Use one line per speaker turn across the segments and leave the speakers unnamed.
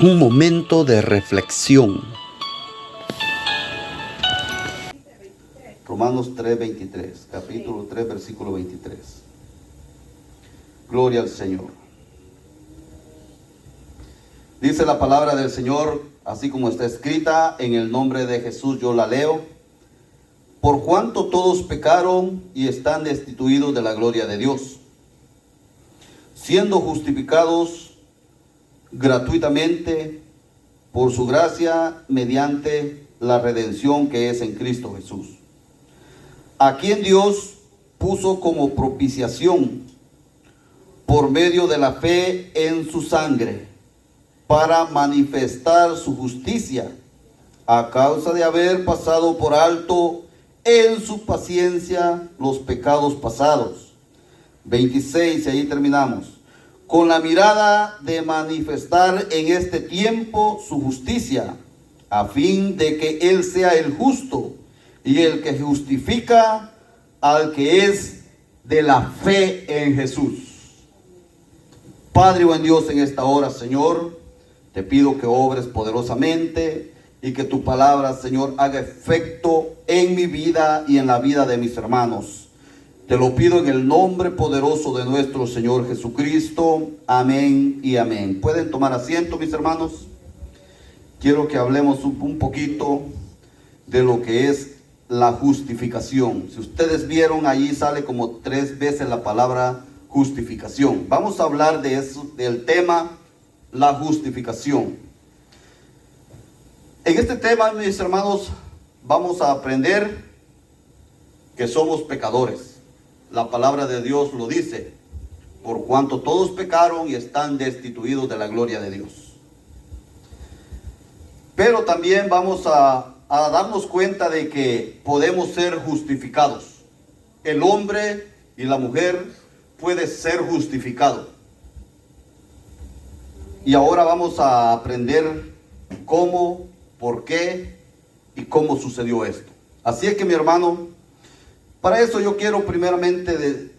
Un momento de reflexión.
Romanos 3:23, capítulo 3, versículo 23. Gloria al Señor. Dice la palabra del Señor, así como está escrita, en el nombre de Jesús yo la leo. Por cuanto todos pecaron y están destituidos de la gloria de Dios, siendo justificados gratuitamente por su gracia mediante la redención que es en Cristo Jesús, a quien Dios puso como propiciación por medio de la fe en su sangre, para manifestar su justicia, a causa de haber pasado por alto en su paciencia los pecados pasados. 26, y ahí terminamos. Con la mirada de manifestar en este tiempo su justicia, a fin de que Él sea el justo y el que justifica al que es de la fe en Jesús. Padre buen Dios, en esta hora, Señor, te pido que obres poderosamente y que tu palabra, Señor, haga efecto en mi vida y en la vida de mis hermanos. Te lo pido en el nombre poderoso de nuestro Señor Jesucristo. Amén y amén. ¿Pueden tomar asiento, mis hermanos? Quiero que hablemos un poquito de lo que es la justificación. Si ustedes vieron, allí sale como 3 veces la palabra justificación. Vamos a hablar de eso, del tema, la justificación. En este tema, mis hermanos, vamos a aprender que somos pecadores. La palabra de Dios lo dice, por cuanto todos pecaron y están destituidos de la gloria de Dios. Pero también vamos a darnos cuenta de que podemos ser justificados. El hombre y la mujer puede ser justificado. Y ahora vamos a aprender cómo, por qué y cómo sucedió esto. Así es que, mi hermano, para eso yo quiero primeramente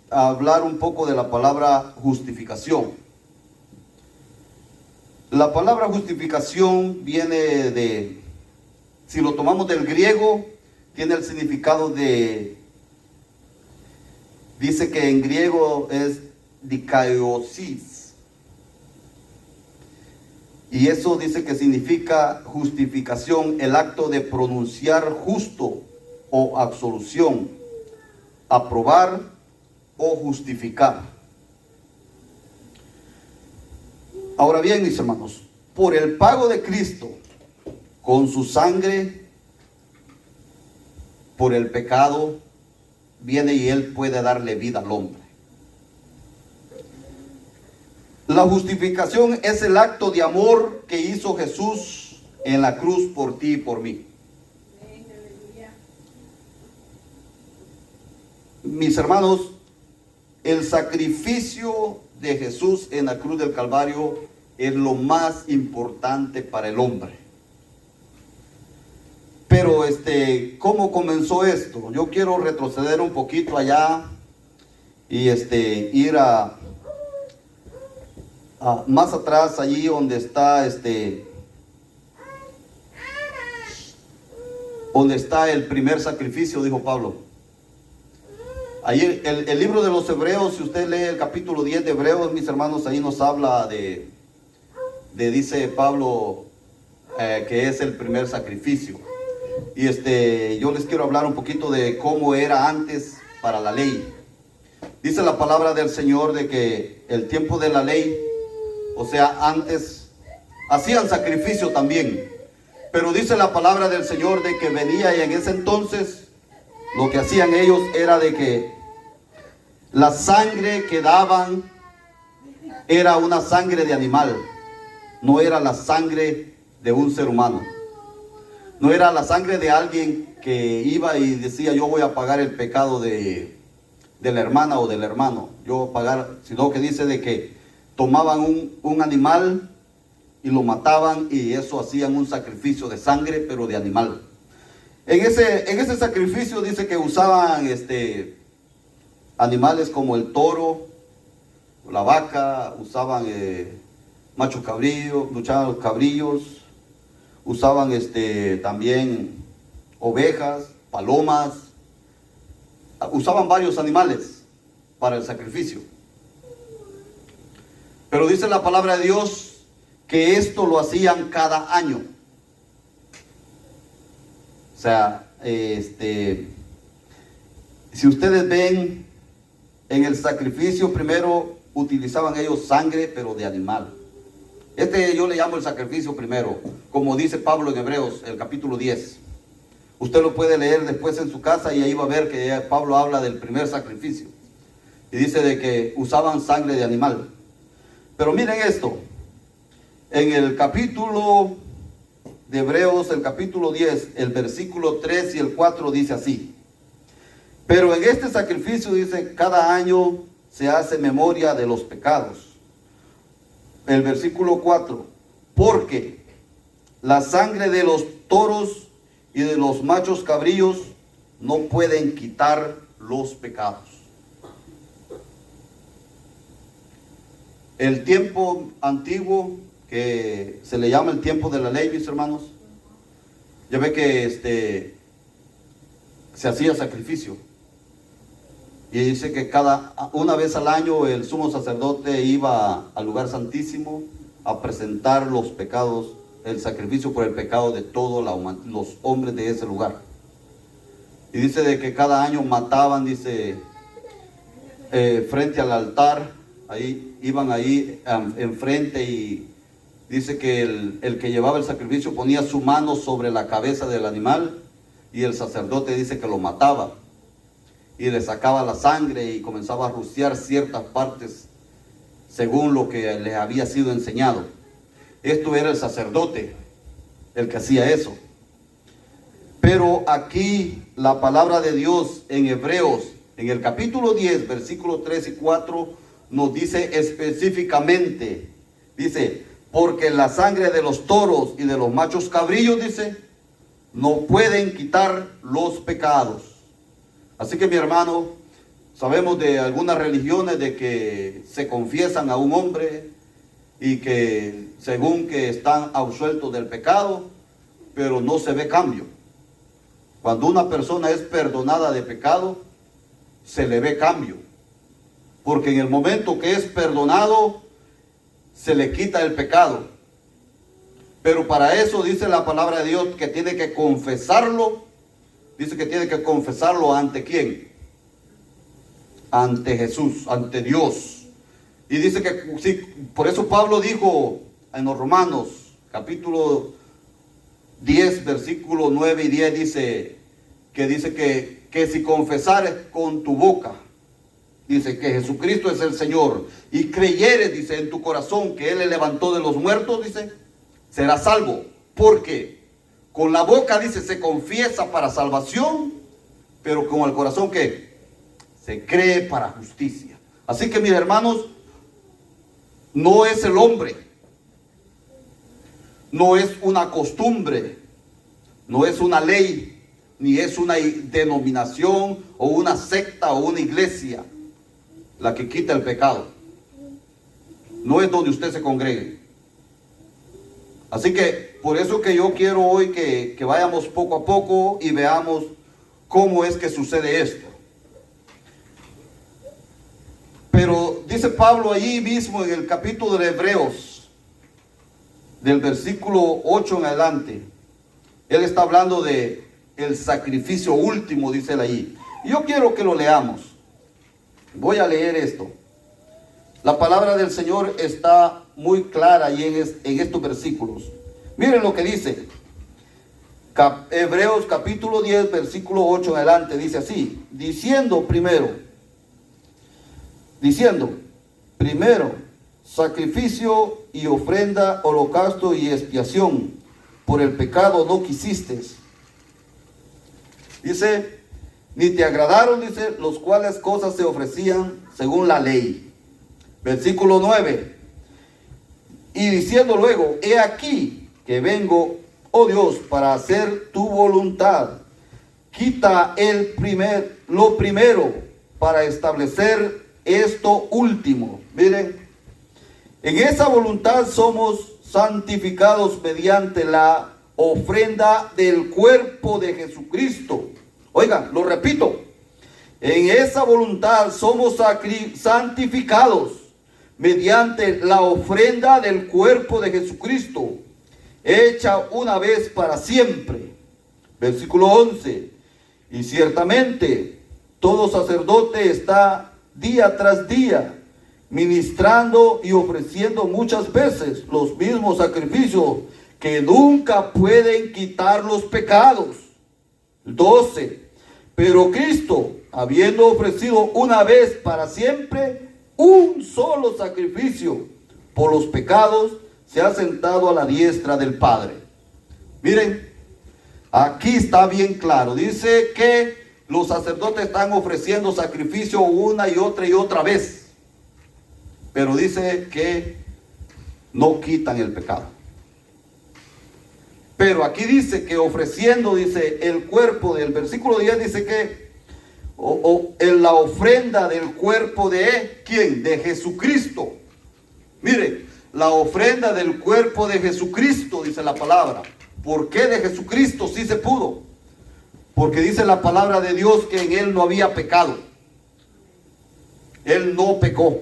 hablar un poco de la palabra justificación. La palabra justificación viene de, si lo tomamos del griego, tiene el significado de, dice que en griego es dikaiosis. Y eso dice que significa justificación, el acto de pronunciar justo o absolución, aprobar o justificar. Ahora bien, mis hermanos, por el pago de Cristo, con su sangre, por el pecado, viene y Él puede darle vida al hombre. La justificación es el acto de amor que hizo Jesús en la cruz por ti y por mí. Mis hermanos, el sacrificio de Jesús en la cruz del Calvario es lo más importante para el hombre. Pero ¿cómo comenzó esto? Yo quiero retroceder un poquito allá y ir a más atrás, allí donde está donde está el primer sacrificio, dijo Pablo. Ahí el libro de los Hebreos, si usted lee el capítulo 10 de Hebreos, mis hermanos, ahí nos habla de dice Pablo, que es el primer sacrificio. Y yo les quiero hablar un poquito de cómo era antes para la ley. Dice la palabra del Señor de que el tiempo de la ley, o sea, antes hacían sacrificio también. Pero dice la palabra del Señor de que venía, y en ese entonces lo que hacían ellos era de que la sangre que daban era una sangre de animal, no era la sangre de un ser humano. No era la sangre de alguien que iba y decía yo voy a pagar el pecado de la hermana o del hermano, yo voy a pagar, sino que dice de que tomaban un animal y lo mataban, y eso hacían un sacrificio de sangre, pero de animal. En ese sacrificio dice que usaban animales como el toro, la vaca, usaban machos cabrillos, luchaban los cabrillos, usaban también ovejas, palomas, usaban varios animales para el sacrificio. Pero dice la palabra de Dios que esto lo hacían cada año. O sea, si ustedes ven en el sacrificio, primero utilizaban ellos sangre, pero de animal. Yo le llamo el sacrificio primero, como dice Pablo en Hebreos, el capítulo 10. Usted lo puede leer después en su casa y ahí va a ver que Pablo habla del primer sacrificio. Y dice de que usaban sangre de animal. Pero miren esto, en el capítulo de Hebreos, el capítulo 10, el versículo 3 y el 4 dice así: pero en este sacrificio, dice, cada año se hace memoria de los pecados. El versículo 4, porque la sangre de los toros y de los machos cabrillos no pueden quitar los pecados. El tiempo antiguo, que se le llama el tiempo de la ley, mis hermanos, ya ve que se hacía sacrificio. Y dice que una vez al año el sumo sacerdote iba al lugar santísimo a presentar los pecados, el sacrificio por el pecado de todos los hombres de ese lugar. Y dice de que cada año mataban, dice, frente al altar, iban ahí enfrente, y dice que el que llevaba el sacrificio ponía su mano sobre la cabeza del animal y el sacerdote dice que lo mataba. Y le sacaba la sangre y comenzaba a rociar ciertas partes según lo que les había sido enseñado. Esto era el sacerdote el que hacía eso. Pero aquí la palabra de Dios en Hebreos, en el capítulo 10, versículos 3 y 4, nos dice específicamente, dice, porque la sangre de los toros y de los machos cabrillos, dice, no pueden quitar los pecados. Así que mi hermano, sabemos de algunas religiones de que se confiesan a un hombre y que según que están absueltos del pecado, pero no se ve cambio. Cuando una persona es perdonada de pecado, se le ve cambio. Porque en el momento que es perdonado, se le quita el pecado. Pero para eso dice la palabra de Dios que tiene que confesarlo. Dice que tiene que confesarlo ante ¿quién? Ante Jesús, ante Dios. Y dice que, sí, por eso Pablo dijo en los Romanos, capítulo 10, versículos 9 y 10, dice que si confesares con tu boca, dice que Jesucristo es el Señor, y creyeres, dice, en tu corazón que Él le levantó de los muertos, dice, serás salvo. ¿Por qué? Con la boca, dice, se confiesa para salvación, pero con el corazón, ¿qué? Se cree para justicia. Así que, mis hermanos, no es el hombre, no es una costumbre, no es una ley, ni es una denominación o una secta o una iglesia la que quita el pecado. No es donde usted se congregue. Así que por eso que yo quiero hoy que vayamos poco a poco y veamos cómo es que sucede esto. Pero dice Pablo allí mismo en el capítulo de Hebreos, del versículo 8 en adelante, él está hablando de el sacrificio último, dice él allí. Y yo quiero que lo leamos. Voy a leer esto. La palabra del Señor está muy clara ahí en estos versículos. Miren lo que dice. Hebreos capítulo 10, versículo 8 en adelante, dice así. Diciendo primero, sacrificio y ofrenda, holocausto y expiación, por el pecado no quisiste. Dice, ni te agradaron, dice, los cuales cosas se ofrecían según la ley. Versículo 9. Y diciendo luego, he aquí que vengo, oh Dios, para hacer tu voluntad. Quita lo primero para establecer esto último. Miren, En esa voluntad somos santificados mediante la ofrenda del cuerpo de Jesucristo. Oigan, lo repito. En esa voluntad somos santificados mediante la ofrenda del cuerpo de Jesucristo, hecha una vez para siempre. Versículo 11. Y ciertamente todo sacerdote está día tras día ministrando y ofreciendo muchas veces los mismos sacrificios que nunca pueden quitar los pecados. 12. Pero Cristo, habiendo ofrecido una vez para siempre un solo sacrificio por los pecados, se ha sentado a la diestra del Padre. Miren, aquí está bien claro. Dice que los sacerdotes están ofreciendo sacrificio una y otra vez. Pero dice que no quitan el pecado. Pero aquí dice que ofreciendo, dice, el cuerpo del versículo 10 dice que en la ofrenda del cuerpo de ¿quién? De Jesucristo. Mire, la ofrenda del cuerpo de Jesucristo, dice la palabra. ¿Por qué de Jesucristo? Sí se pudo. Porque dice la palabra de Dios que en Él no había pecado. Él no pecó.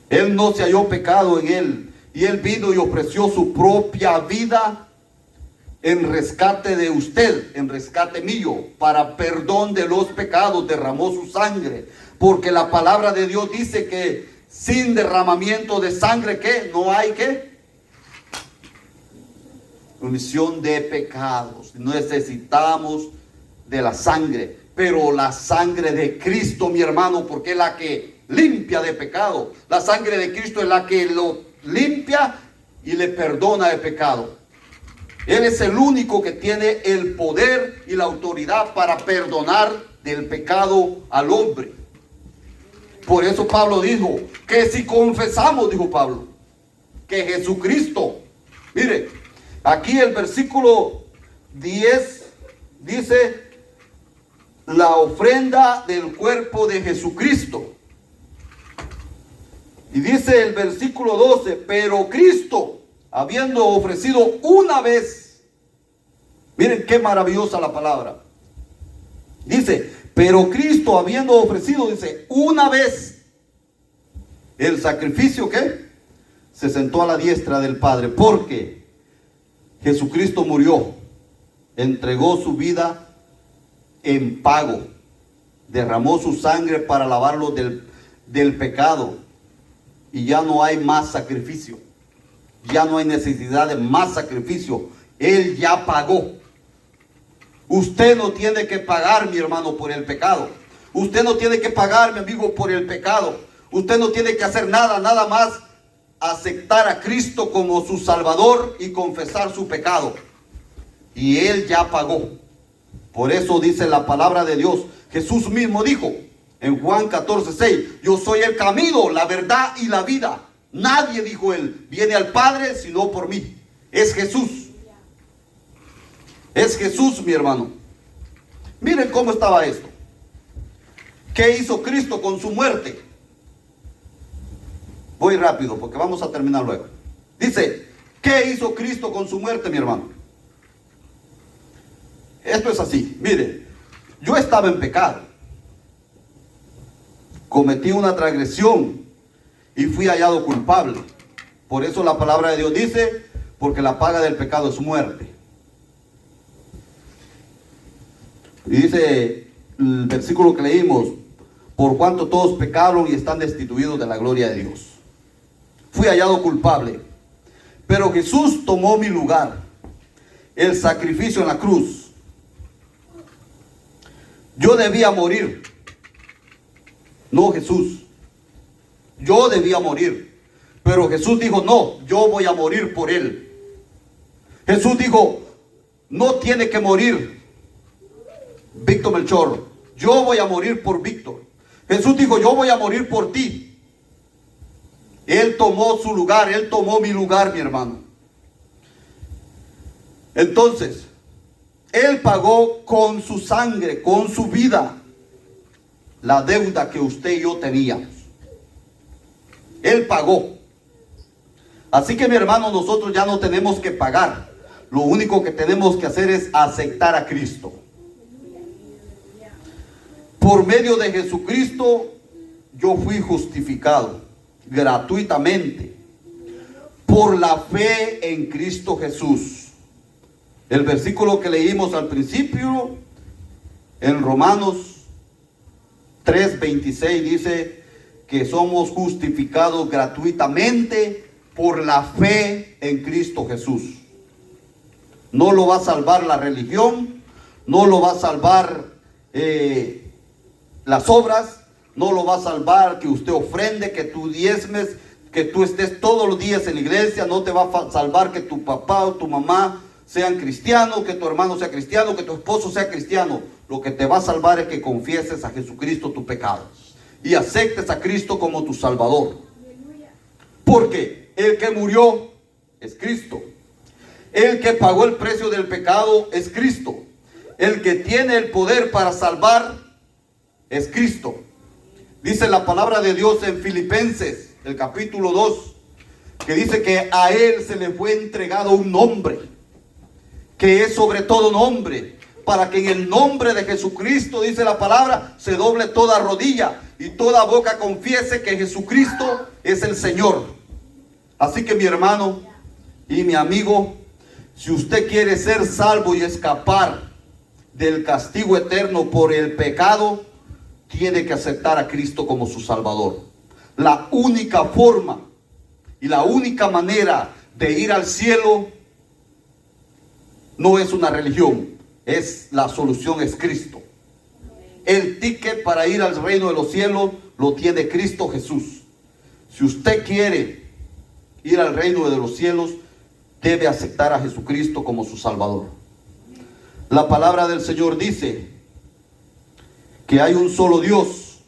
Él no se halló pecado en Él. Y Él vino y ofreció su propia vida en rescate de usted, en rescate mío, para perdón de los pecados. Derramó su sangre. Porque la palabra de Dios dice que sin derramamiento de sangre, ¿qué? No hay, ¿qué? Remisión de pecados. Necesitamos de la sangre. Pero la sangre de Cristo, mi hermano, porque es la que limpia de pecado. La sangre de Cristo es la que lo limpia y le perdona de pecado. Él es el único que tiene el poder y la autoridad para perdonar del pecado al hombre. Por eso Pablo dijo que si confesamos, dijo Pablo, que Jesucristo, mire, aquí el versículo 10 dice la ofrenda del cuerpo de Jesucristo. Y dice el versículo 12, pero Cristo, habiendo ofrecido una vez, miren qué maravillosa la palabra. Dice, pero Cristo habiendo ofrecido, dice, una vez el sacrificio, ¿qué? Se sentó a la diestra del Padre, porque Jesucristo murió, entregó su vida en pago, derramó su sangre para lavarlo del pecado. Y ya no hay más sacrificio. Ya no hay necesidad de más sacrificio. Él ya pagó. Usted no tiene que pagar, mi hermano, por el pecado. Usted no tiene que pagar, mi amigo, por el pecado. Usted no tiene que hacer nada, nada más aceptar a Cristo como su Salvador y confesar su pecado. Y Él ya pagó. Por eso dice la palabra de Dios. Jesús mismo dijo en Juan 14:6, yo soy el camino, la verdad y la vida. Nadie, dijo Él, viene al Padre sino por mí. Es Jesús. Es Jesús, mi hermano. Miren cómo estaba esto. ¿Qué hizo Cristo con su muerte? Voy rápido porque vamos a terminar luego. Dice, ¿qué hizo Cristo con su muerte, mi hermano? Esto es así. Mire, yo estaba en pecado. Cometí una transgresión y fui hallado culpable. Por eso la palabra de Dios dice, porque la paga del pecado es muerte. Y dice el versículo que leímos, por cuanto todos pecaron y están destituidos de la gloria de Dios. Fui hallado culpable, pero Jesús tomó mi lugar, el sacrificio en la cruz. Yo debía morir, no Jesús. Yo debía morir, pero Jesús dijo, no, yo voy a morir por él. Jesús dijo, no tiene que morir Víctor Melchor, yo voy a morir por Víctor. Jesús dijo, yo voy a morir por ti. Él tomó su lugar, Él tomó mi lugar, mi hermano. Entonces, Él pagó con su sangre, con su vida, la deuda que usted y yo teníamos. Él pagó. Así que mi hermano, nosotros ya no tenemos que pagar. Lo único que tenemos que hacer es aceptar a Cristo. Por medio de Jesucristo yo fui justificado gratuitamente por la fe en Cristo Jesús. El versículo que leímos al principio en Romanos 3:26 dice que somos justificados gratuitamente por la fe en Cristo Jesús. No lo va a salvar la religión, no lo va a salvar las obras, no lo va a salvar que usted ofrende, que tú diezmes, que tú estés todos los días en la iglesia. No te va a salvar que tu papá o tu mamá sean cristianos, que tu hermano sea cristiano, que tu esposo sea cristiano. Lo que te va a salvar es que confieses a Jesucristo tu pecado y aceptes a Cristo como tu Salvador. Porque el que murió es Cristo. El que pagó el precio del pecado es Cristo. El que tiene el poder para salvar es Cristo. Dice la palabra de Dios en Filipenses, el capítulo 2, que dice que a Él se le fue entregado un nombre, que es sobre todo nombre, para que en el nombre de Jesucristo, dice la palabra, se doble toda rodilla y toda boca confiese que Jesucristo es el Señor. Así que mi hermano y mi amigo, si usted quiere ser salvo y escapar del castigo eterno por el pecado, tiene que aceptar a Cristo como su Salvador. La única forma y la única manera de ir al cielo no es una religión, es la solución, es Cristo. El ticket para ir al reino de los cielos lo tiene Cristo Jesús. Si usted quiere ir al reino de los cielos, debe aceptar a Jesucristo como su Salvador. La palabra del Señor dice que hay un solo Dios.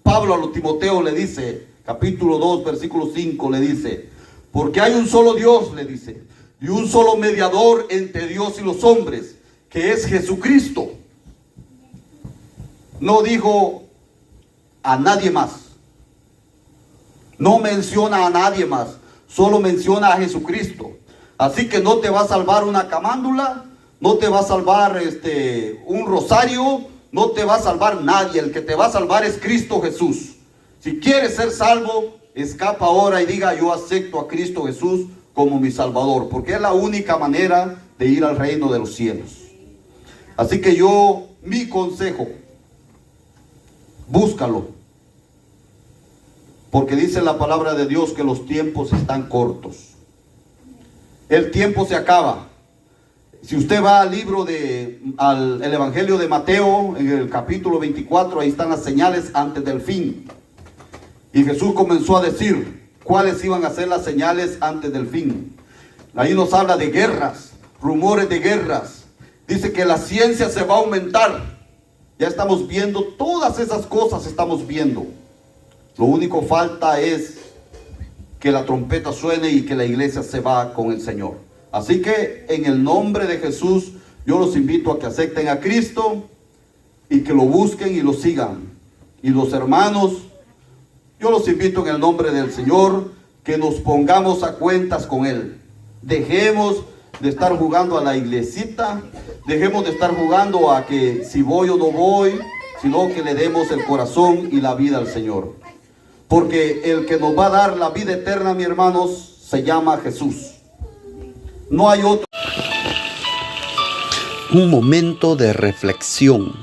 Pablo a Timoteo le dice, capítulo 2, versículo 5, le dice, porque hay un solo Dios, le dice, y un solo mediador entre Dios y los hombres, que es Jesucristo. No dijo a nadie más. No menciona a nadie más. Solo menciona a Jesucristo. Así que no te va a salvar una camándula, no te va a salvar un rosario, no te va a salvar nadie. El que te va a salvar es Cristo Jesús. Si quieres ser salvo, escapa ahora y diga: yo acepto a Cristo Jesús como mi Salvador, porque es la única manera de ir al reino de los cielos. Así que mi consejo, búscalo, porque dice la palabra de Dios que los tiempos están cortos. El tiempo se acaba. Si usted va al libro al Evangelio de Mateo, en el capítulo 24, ahí están las señales antes del fin. Y Jesús comenzó a decir cuáles iban a ser las señales antes del fin. Ahí nos habla de guerras, rumores de guerras. Dice que la ciencia se va a aumentar. Ya estamos viendo todas esas cosas, estamos viendo. Lo único falta es que la trompeta suene y que la iglesia se va con el Señor. Así que en el nombre de Jesús, yo los invito a que acepten a Cristo y que lo busquen y lo sigan. Y los hermanos, yo los invito en el nombre del Señor que nos pongamos a cuentas con Él. Dejemos de estar jugando a la iglesita, dejemos de estar jugando a que si voy o no voy, sino que le demos el corazón y la vida al Señor. Porque el que nos va a dar la vida eterna, mis hermanos, se llama Jesús. No hay otro.
Un momento de reflexión.